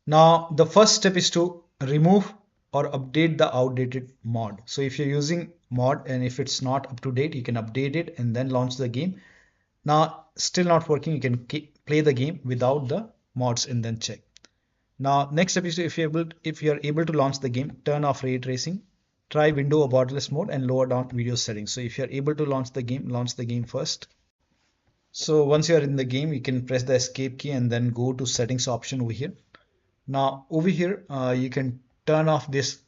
Now, the first step is to remove or update the outdated mod. So if you're using mod and if it's not up to date, you can update it and then launch the game. Now, still not working, you can play the game without the mods and then check. Now, next step is to, if you're able to launch the game, turn off ray tracing, try window or borderless mode and lower down video settings. So if you're able to launch the game first. So once you're in the game, you can press the escape key and then go to settings option over here. Now over here, you can turn off this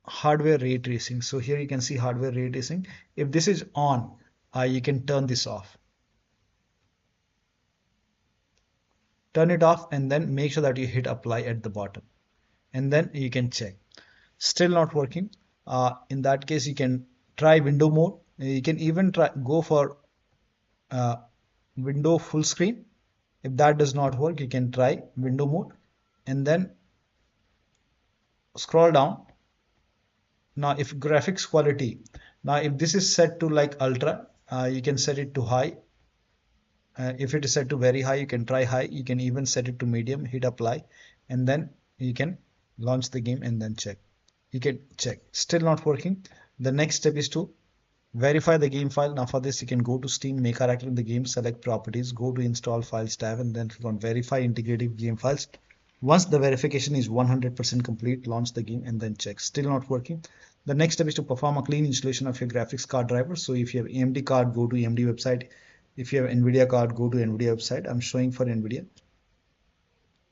hardware ray tracing. So here you can see hardware ray tracing. If this is on, you can turn this off. Turn it off and then make sure that you hit apply at the bottom. And then you can check. Still not working. In that case, you can try window mode. You can even go for uh, window full screen. If that does not work, you can try window mode and then scroll down. Now if graphics quality, now if this is set to like ultra, you can set it to high. If it is set to very high, you can try high. You can even set it to medium, hit apply, and then you can launch the game and then check. You can check. Still not working. The next step is to verify the game file. Now for this, you can go to Steam, make a right click in the game, select properties, go to install files tab, and then click on verify integrated game files. Once the verification is 100% complete, launch the game and then check. Still not working. The next step is to perform a clean installation of your graphics card driver. So if you have AMD card, go to AMD website. If you have NVIDIA card, go to NVIDIA website. I'm showing for NVIDIA.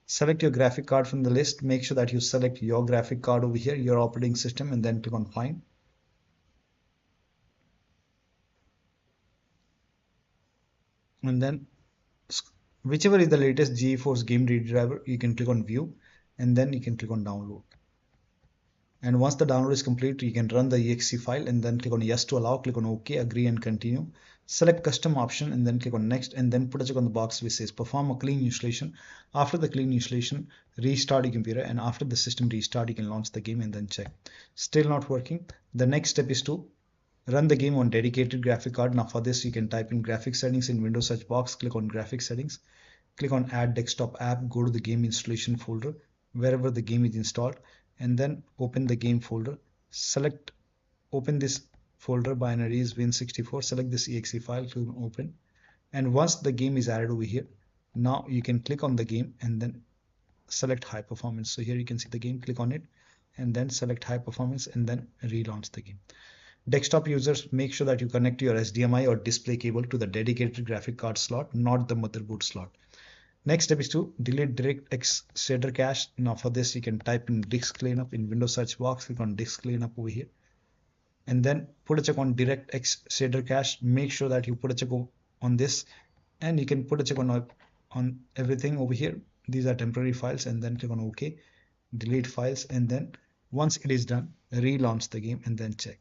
Select your graphic card from the list. Make sure that you select your graphic card over here, your operating system, and then click on find. And then whichever is the latest GeForce Game Ready driver, you can click on view and then you can click on download. And once the download is complete, you can run the exe file and then click on yes to allow, click on OK, agree and continue. Select custom option and then click on next and then put a check on the box which says perform a clean installation. After the clean installation, restart your computer, and after the system restart, you can launch the game and then check. Still not working. The next step is to run the game on dedicated graphic card. Now for this, you can type in graphic settings in Windows search box, click on graphic settings, click on add desktop app, go to the game installation folder wherever the game is installed, and then open the game folder. Select open this folder, binaries win64, select this exe file to open, and once the game is added over here, now you can click on the game and then select high performance. So here you can see the game, click on it and then select high performance and then relaunch the game. Desktop users, make sure that you connect your HDMI or display cable to the dedicated graphic card slot, not the motherboard slot. Next step is to delete DirectX shader cache. Now for this, you can type in disk cleanup in Windows search box, click on disk cleanup over here, and then put a check on DirectX shader cache. Make sure that you put a check on this, and you can put a check on everything over here. These are temporary files, and then click on OK, delete files, and then once it is done, relaunch the game and then check.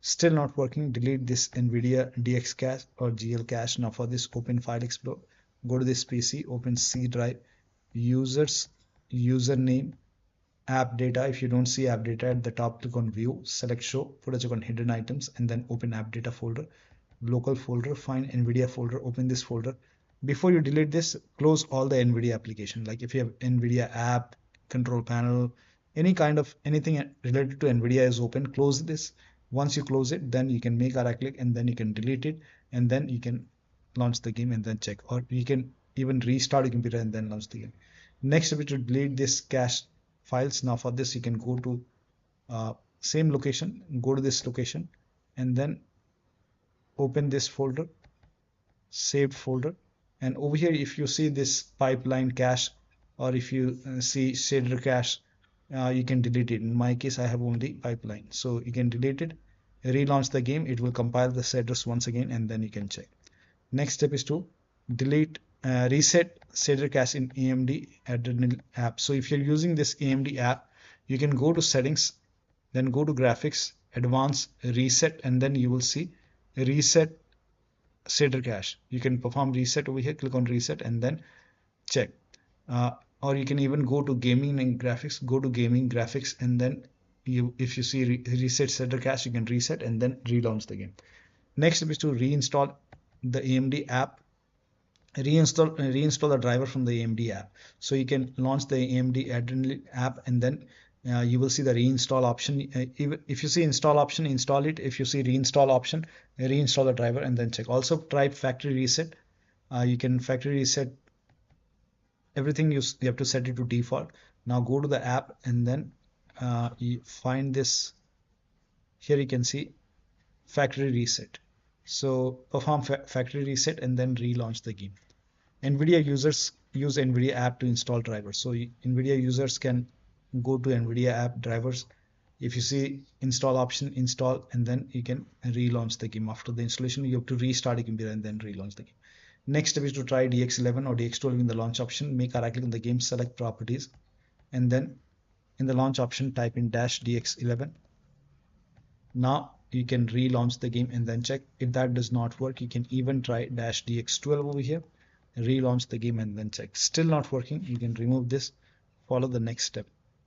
Still not working, delete this NVIDIA DX cache or GL cache. Now for this, open File Explorer, go to this PC, open C drive, users, username, app data. If you don't see app data at the top, click on view, select show, put a check on hidden items, and then open app data folder, local folder, find NVIDIA folder, open this folder. Before you delete this, close all the NVIDIA application. Like if you have NVIDIA app, control panel, any kind of anything related to NVIDIA is open, close this. Once you close it, then you can make a right click and then you can delete it, and then you can launch the game and then check, or you can even restart your computer and then launch the game. Next step is to delete this cache files. Now for this, you can go to same location, go to this location, and then open this folder, saved folder, and over here if you see this pipeline cache, or if you see shader cache, you can delete it. In my case, I have only pipeline, so you can delete it, relaunch the game, it will compile the shaders once again, and then you can check. Next step is to delete reset shader cache in AMD Adrenal app. So if you're using this AMD app, you can go to settings, then go to graphics, advanced, reset, and then you will see reset shader cache. You can perform reset over here, click on reset and then check. Or you can even go to gaming and graphics, go to gaming graphics, and then if you see reset shader cache, you can reset and then relaunch the game. Next step is to reinstall the AMD app. reinstall the driver from the AMD app. So you can launch the AMD Adrenalin app, and then you will see the reinstall option. If you see install option, install it. If you see reinstall option, reinstall the driver and then check. Also try factory reset. You can factory reset everything. You have to set it to default. Now go to the app, and then you find this. Here you can see factory reset. So perform factory reset and then relaunch the game. NVIDIA users use NVIDIA app to install drivers. So NVIDIA users can go to NVIDIA app drivers. If you see install option, install, and then you can relaunch the game. After the installation, you have to restart the computer and then relaunch the game. Next step is to try DX11 or DX12 in the launch option. Make a right click on the game, select properties, and then in the launch option, type in -DX11. Now you can relaunch the game and then check. If that does not work, you can even try -DX12 over here, relaunch the game and then check. Still not working, you can remove this, follow the next step.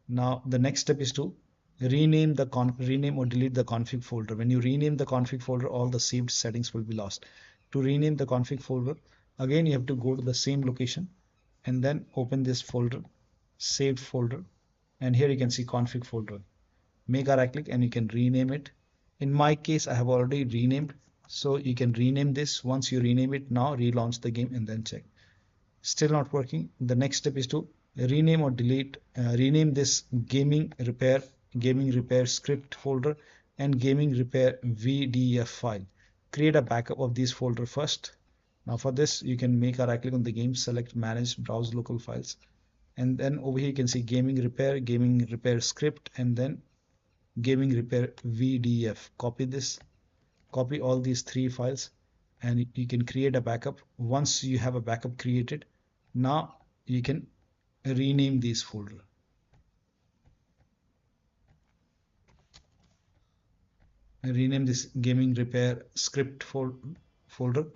Now the next step is to rename or delete the config folder. When you rename the config folder, all the saved settings will be lost. To rename the config folder, again you have to go to the same location and then open this folder, saved folder, and here you can see config folder. Make a right click and you can rename it. In my case, I have already renamed, so you can rename this. Once you rename it, now relaunch the game and then check. Still not working. The next step is to rename or delete, rename this gaming repair script folder and gaming repair VDF file. Create a backup of these folder first. Now for this, you can make a right click on the game, select manage browse local files, and then over here you can see gaming repair script, and then gaming repair VDF. Copy this, copy all these three files, and you can create a backup. Once you have a backup created, now you can rename these folder. Rename this gaming repair script folder,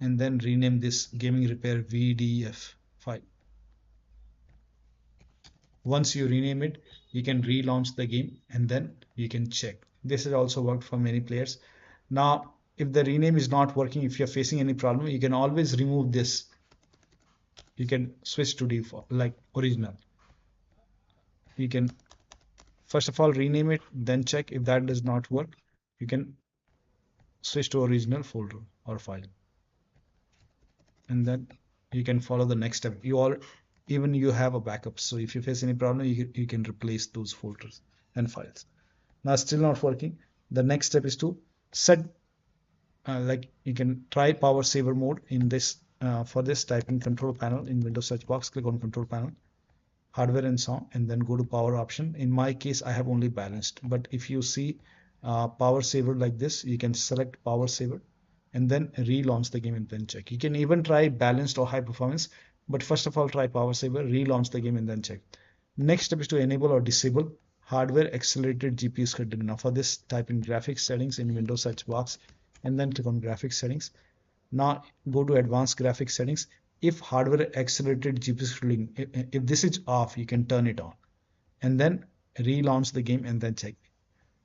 and then rename this gaming repair VDF file. Once you rename it, you can relaunch the game and then you can check. This has also worked for many players. Now, if the rename is not working, if you're facing any problem, you can always remove this. You can switch to default, like original. You can first of all rename it, then check. If that does not work, you can switch to original folder or file, and then you can follow the next step. Even you have a backup, so if you face any problem, you can replace those folders and files. Now still not working. The next step is to set like you can try power saver mode in this. For this, type in control panel in Windows search box, click on control panel, hardware and sound, and then go to power option. In my case, I have only balanced, but if you see power saver like this, you can select power saver and then relaunch the game and then check. You can even try balanced or high performance, but first of all try power saver, relaunch the game and then check. Next step is to enable or disable hardware accelerated GPU scheduling. Now for this, type in graphics settings in Windows search box and then click on graphics settings. Now go to advanced graphics settings. If hardware accelerated GPU scheduling, if this is off, you can turn it on and then relaunch the game and then check.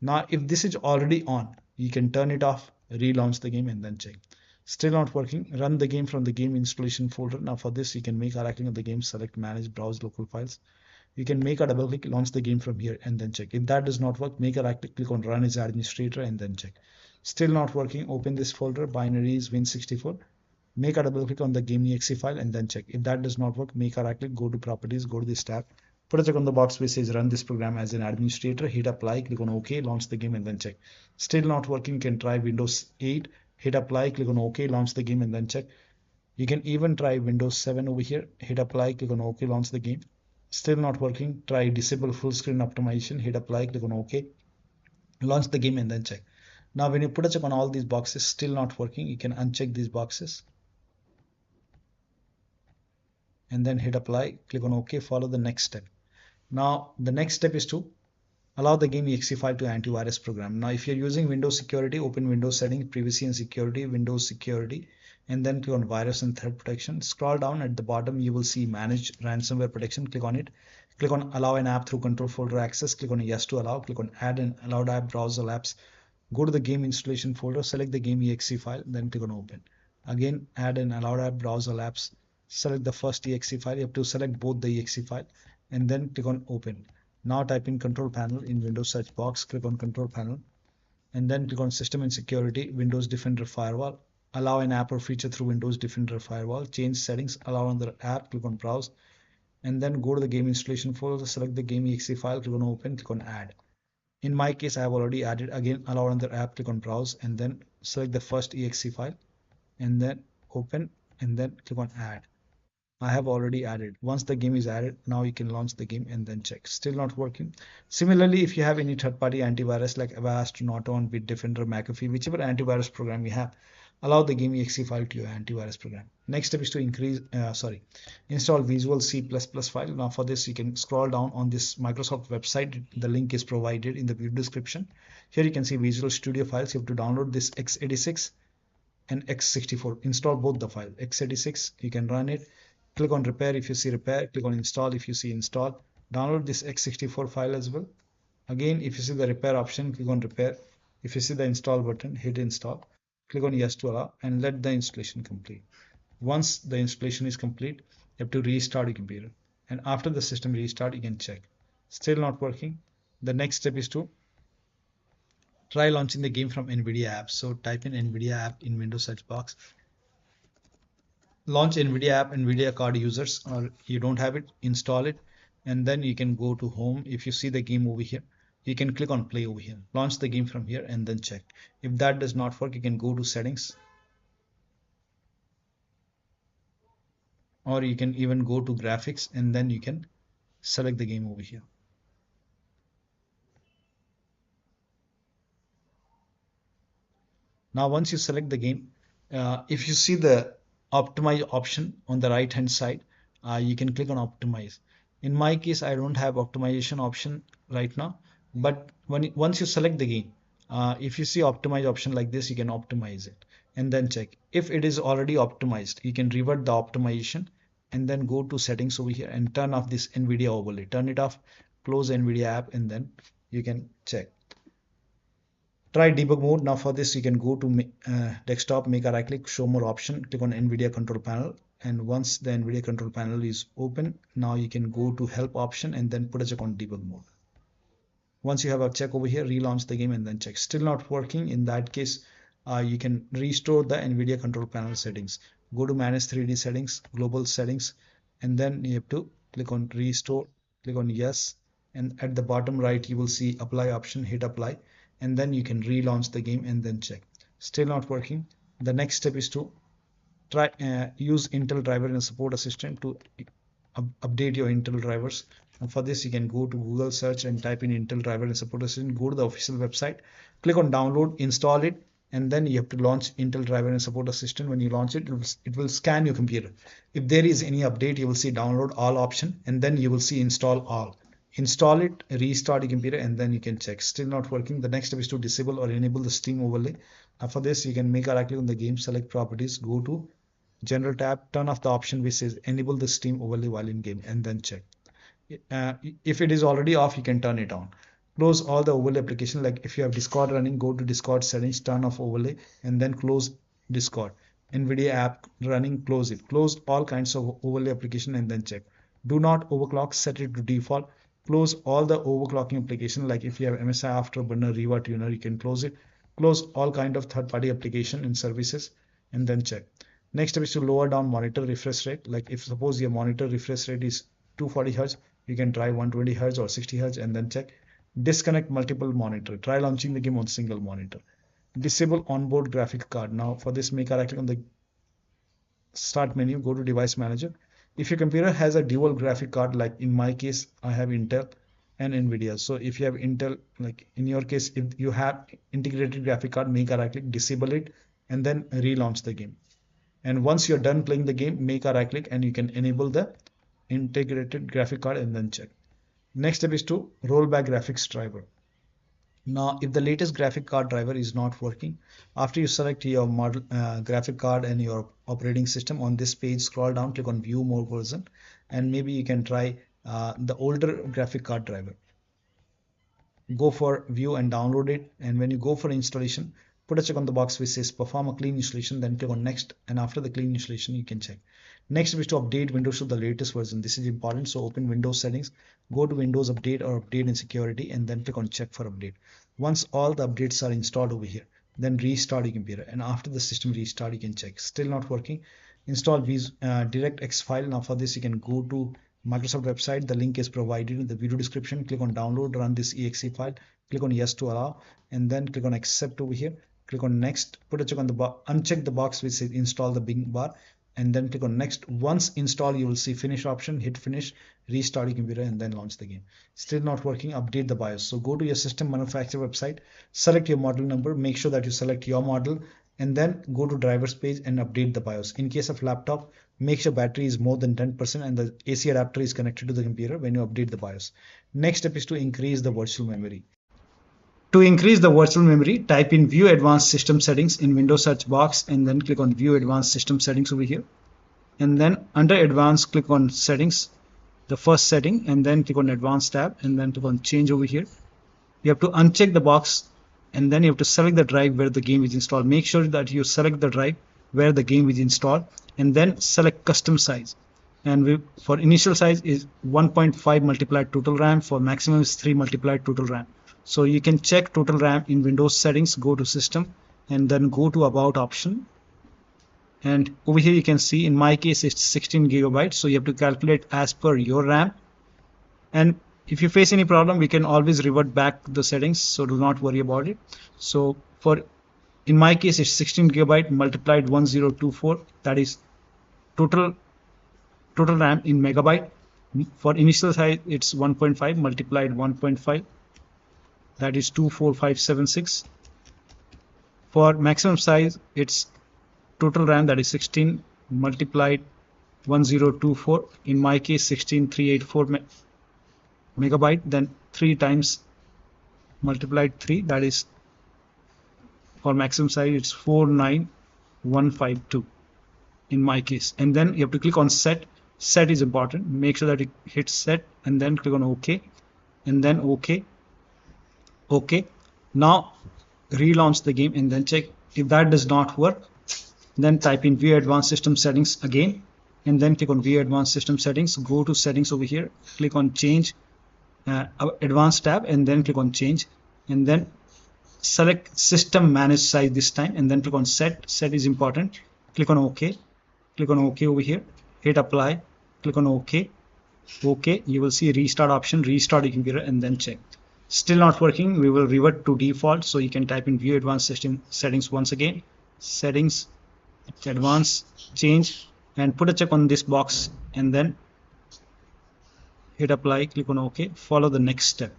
Now if this is already on, you can turn it off, relaunch the game and then check. Still not working, run the game from the game installation folder. Now for this, you can make a right click on the game, select manage browse local files. You can make a double click, launch the game from here and then check. If that does not work, make a right click on run as administrator and then check. Still not working, open this folder, binaries win64, make a double click on the game exe file and then check. If that does not work, make a right click, go to properties, go to this tab, put a check on the box which says run this program as an administrator, hit apply, click on OK, launch the game and then check. Still not working, you can try Windows 8, hit apply, click on OK, launch the game and then check. You can even try Windows 7 over here, hit apply, click on OK, launch the game. Still not working, try disable full screen optimization, hit apply, click on OK, launch the game and then check. Now when you put a check on all these boxes, still not working, you can uncheck these boxes and then hit apply, click on OK, follow the next step. Now the next step is to allow the game exe file to antivirus program. Now if you're using Windows security, open Windows settings, privacy and security, Windows security, and then click on virus and threat protection. Scroll down at the bottom, you will see manage ransomware protection, click on it. Click on allow an app through control folder access, click on yes to allow, click on add an allowed app, browse all apps, go to the game installation folder, select the game exe file, then click on open. Again, add an allowed app, browse all apps, select the first exe file. You have to select both the exe file and then click on open. Now type in control panel in Windows search box, click on control panel and then click on system and security, Windows Defender Firewall. Allow an app or feature through Windows Defender Firewall. Change settings, allow another app, click on browse and then go to the game installation folder, select the game exe file, click on open, click on add. In my case, I have already added. Again, allow another app, click on browse and then select the first exe file and then open and then click on add. I have already added. Once the game is added, now you can launch the game and then check. Still not working. Similarly, if you have any third-party antivirus like Avast, Norton, Bitdefender, McAfee, whichever antivirus program you have, allow the game exe file to your antivirus program. Next step is to install Visual C++ file. Now for this, you can scroll down on this Microsoft website. The link is provided in the video description. Here you can see Visual Studio files. You have to download this x86 and x64. Install both the file. x86, you can run it. Click on repair if you see repair. Click on install if you see install. Download this x64 file as well. Again, if you see the repair option, click on repair. If you see the install button, hit install. Click on yes to allow and let the installation complete. Once the installation is complete, you have to restart your computer. And after the system restart, you can check. Still not working. The next step is to try launching the game from NVIDIA app. So type in NVIDIA app in Windows search box. Launch NVIDIA app, NVIDIA card users, or you don't have it, install it, and then you can go to home. If you see the game over here, you can click on play over here. Launch the game from here and then check. If that does not work, you can go to settings, or you can even go to graphics and then you can select the game over here. Now once you select the game, if you see the optimize option on the right hand side, you can click on optimize. In my case, I don't have optimization option right now, but once you select the game, if you see optimize option like this, you can optimize it and then check. If it is already optimized, you can revert the optimization and then go to settings over here and turn off this NVIDIA overlay. Turn it off, close NVIDIA app, and then you can check. Try debug mode. Now for this, you can go to desktop, make a right click, show more option, click on NVIDIA control panel. And once the NVIDIA control panel is open, now you can go to help option and then put a check on debug mode. Once you have a check over here, relaunch the game and then check. Still not working. In that case, you can restore the NVIDIA control panel settings. Go to manage 3D settings, global settings, and then you have to click on restore, click on yes. And at the bottom right, you will see apply option, hit apply, and then you can relaunch the game and then check. Still not working. The next step is to try use Intel driver and support assistant to update your Intel drivers. And for this, you can go to Google search and type in Intel driver and support assistant. Go to the official website, click on download, install it, and then you have to launch Intel driver and support assistant. When you launch it, it will scan your computer. If there is any update, you will see download all option, and then you will see install all. Install it, restart your computer, and then you can check. Still not working. The next step is to disable or enable the Steam overlay. For this, you can make a right click on the game, select properties, go to general tab, turn off the option which says enable the Steam overlay while in game, and then check. If it is already off, you can turn it on. Close all the overlay application. Like if you have Discord running, go to Discord settings, turn off overlay, and then close Discord. NVIDIA app running, close it. Close all kinds of overlay application and then check. Do not overclock, set it to default. Close all the overclocking application. Like if you have MSI Afterburner, Riva Tuner, you can close it. Close all kind of third-party application and services and then check. Next step is to lower down monitor refresh rate. Like if suppose your monitor refresh rate is 240 Hz, you can try 120 Hz or 60 Hz and then check. Disconnect multiple monitor. Try launching the game on single monitor. Disable onboard graphic card. Now for this, make a right click on the start menu, go to device manager. If your computer has a dual graphic card, like in my case, I have Intel and NVIDIA. So if you have Intel, like in your case, if you have integrated graphic card, make a right click, disable it, and then relaunch the game. And once you're done playing the game, make a right click and you can enable the integrated graphic card and then check. Next step is to roll back graphics driver. Now, if the latest graphic card driver is not working, after you select your model graphic card and your operating system, on this page, scroll down, click on view more version, and maybe you can try the older graphic card driver. Go for view and download it. And when you go for installation, put a check on the box which says perform a clean installation, then click on next, and after the clean installation you can check. Next is to update Windows to the latest version. This is important, so open Windows settings, go to Windows Update or Update and Security, and then click on check for update. Once all the updates are installed over here, then restart your computer, and after the system restart you can check. Still not working, install DirectX file. Now for this you can go to Microsoft website, the link is provided in the video description. Click on download, run this exe file, click on yes to allow, and then click on accept over here, click on next, put a check on the box, uncheck the box which says install the Bing bar, and then click on next. Once installed you will see finish option, hit finish, restart your computer, and then launch the game. Still not working, update the BIOS. So go to your system manufacturer website, select your model number, make sure that you select your model, and then go to drivers page and update the BIOS. In case of laptop, make sure battery is more than 10% and the AC adapter is connected to the computer when you update the BIOS. Next step is to increase the virtual memory. To increase the virtual memory, type in View Advanced System Settings in Windows search box, and then click on View Advanced System Settings over here. And then under Advanced, click on Settings, the first setting, and then click on Advanced tab, and then click on Change over here. You have to uncheck the box, and then you have to select the drive where the game is installed. Make sure that you select the drive where the game is installed, and then select Custom Size. And for initial size is 1.5 multiplied total RAM, for maximum is 3 multiplied total RAM. So you can check total RAM in Windows settings, go to system, and then go to about option. And over here you can see in my case it's 16 gigabytes, so you have to calculate as per your RAM. And if you face any problem, we can always revert back the settings, so do not worry about it. So in my case it's 16 gigabyte multiplied 1024, that is total RAM in megabyte. For initial size it's 1.5 multiplied 1.5, that is 24576. For maximum size it's total RAM, that is 16 multiplied 1024, in my case 16384 megabyte, then 3 times multiplied 3, that is for maximum size it's 49152 in my case. And then you have to click on set. Set is important, make sure that it hits set, and then click on OK, and then OK. Now relaunch the game and then check. If that does not work, then type in View Advanced System Settings again, and then click on View Advanced System Settings, go to settings over here, click on change advanced tab, and then click on change, and then select system manage size this time, and then click on set. Set is important, click on OK, click on OK over here, hit apply, click on OK. You will see restart option, restart your computer, and then check. Still not working, we will revert to default, so you can type in View Advanced System Settings once again, settings, advanced, change, and put a check on this box, and then hit apply, click on OK, follow the next step.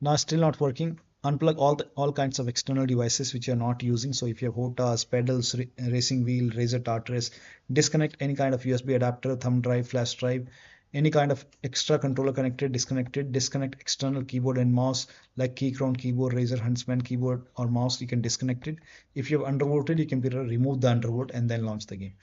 Now still not working, unplug all kinds of external devices which you are not using. So if you have HOTAS, pedals, racing wheel, Razer Tartarus, disconnect any kind of USB adapter, thumb drive, flash drive, any kind of extra controller connected, disconnected. Disconnect external keyboard and mouse like Keychron keyboard, Razer Huntsman keyboard or mouse, you can disconnect it. If you have undervolted your computer, remove the undervolt and then launch the game.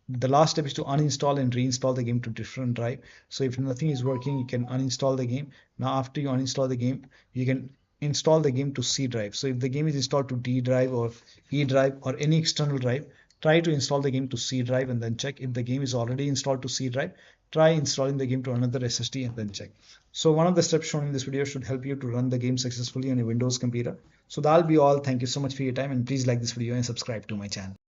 The last step is to uninstall and reinstall the game to different drive. So if nothing is working, you can uninstall the game. Now after you uninstall the game, you can install the game to C drive. So if the game is installed to D drive or E drive or any external drive, try to install the game to C drive and then check. If the game is already installed to C drive, try installing the game to another SSD and then check. So one of the steps shown in this video should help you to run the game successfully on a Windows computer. So that'll be all. Thank you so much for your time, and please like this video and subscribe to my channel.